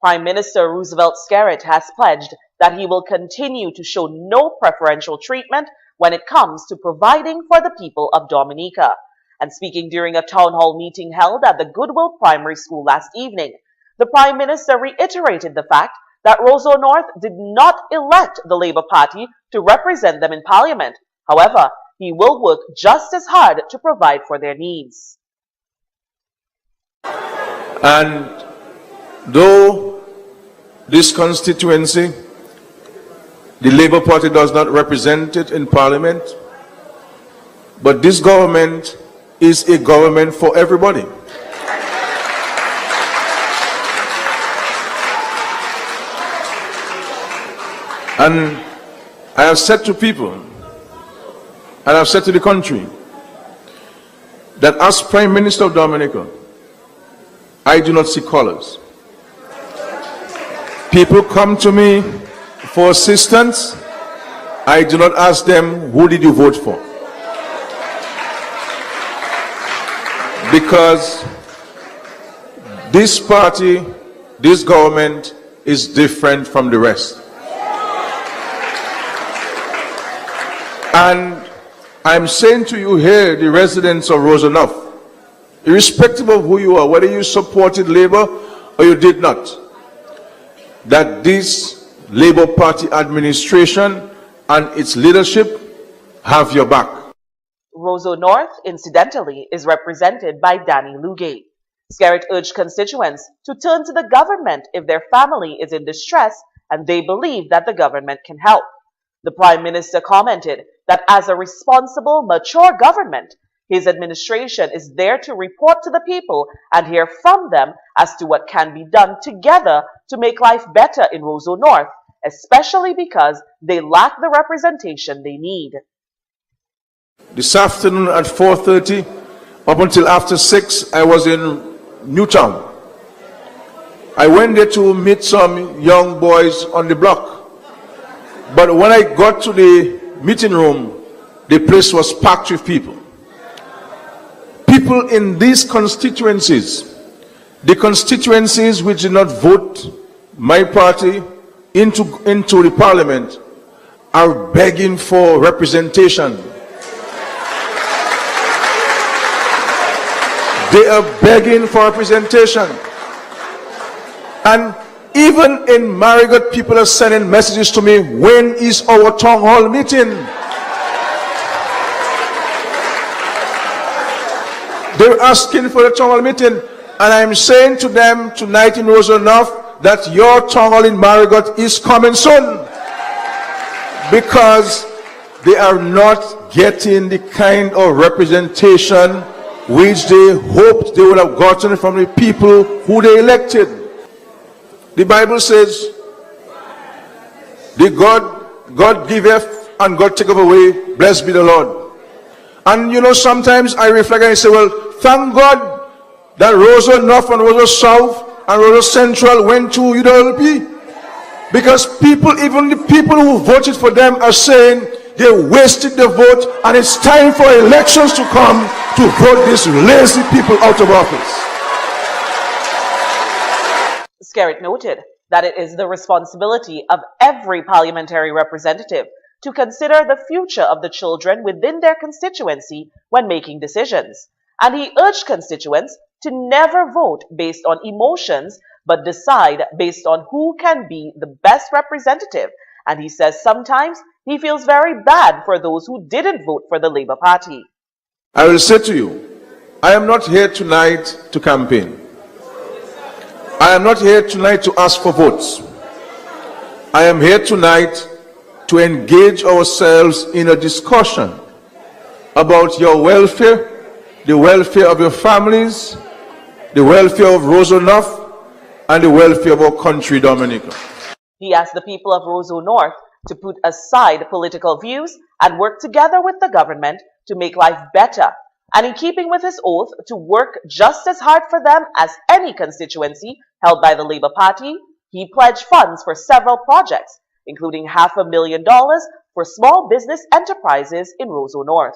Prime Minister Roosevelt Skerrit has pledged that he will continue to show no preferential treatment when it comes to providing for the people of Dominica. And speaking during a town hall meeting held at the Goodwill Primary School last evening, the Prime Minister reiterated the fact that Roseau North did not elect the Labour Party to represent them in Parliament. However, he will work just as hard to provide for their needs. And though this constituency, the Labour Party does not represent it in Parliament, but this government is a government for everybody. And I have said to people, and I've said to the country, that as Prime Minister of Dominica, I do not see colors. People come to me for assistance. I do not ask them, who did you vote for? Because this party, this government is different from the rest. And I'm saying to you here, the residents of Roseau North, irrespective of who you are, whether you supported Labour or you did not, that this Labour Party administration and its leadership have your back. Roseau North, incidentally, is represented by Danny Lugay. Skerrit urged constituents to turn to the government if their family is in distress and they believe that the government can help. The Prime Minister commented that as a responsible, mature government, his administration is there to report to the people and hear from them as to what can be done together to make life better in Roseau North, especially because they lack the representation they need. This afternoon at 4:30, up until after 6, I was in Newtown. I went there to meet some young boys on the block. But when I got to the meeting room, the place was packed with people. People in these constituencies, the constituencies which did not vote my party into the parliament, are begging for representation. They are begging for representation. And even in Marigot, people are sending messages to me, when is our town hall meeting? They're asking for the town hall meeting, and I'm saying to them tonight in Roseau North that your town hall in Marigot is coming soon, because they are not getting the kind of representation which they hoped they would have gotten from the people who they elected. The Bible says, the God giveth and God taketh away, blessed be the Lord. And you know, sometimes I reflect and I say, well, thank God that Roseau North and Roseau South and Roseau Central went to UWP. Because people, even the people who voted for them, are saying they wasted the vote, and it's time for elections to come to vote these lazy people out of office. Skerrit noted that it is the responsibility of every parliamentary representative to consider the future of the children within their constituency when making decisions. And he urged constituents to never vote based on emotions, but decide based on who can be the best representative. And he says sometimes he feels very bad for those who didn't vote for the Labour Party. I will say to you, I am not here tonight to campaign. I am not here tonight to ask for votes. I am here tonight to engage ourselves in a discussion about your welfare, the welfare of your families, the welfare of Roseau North, and the welfare of our country, Dominica. He asked the people of Roseau North to put aside political views and work together with the government to make life better, and in keeping with his oath to work just as hard for them as any constituency held by the Labour Party, he pledged funds for several projects, including $500,000 for small business enterprises in Roseau North.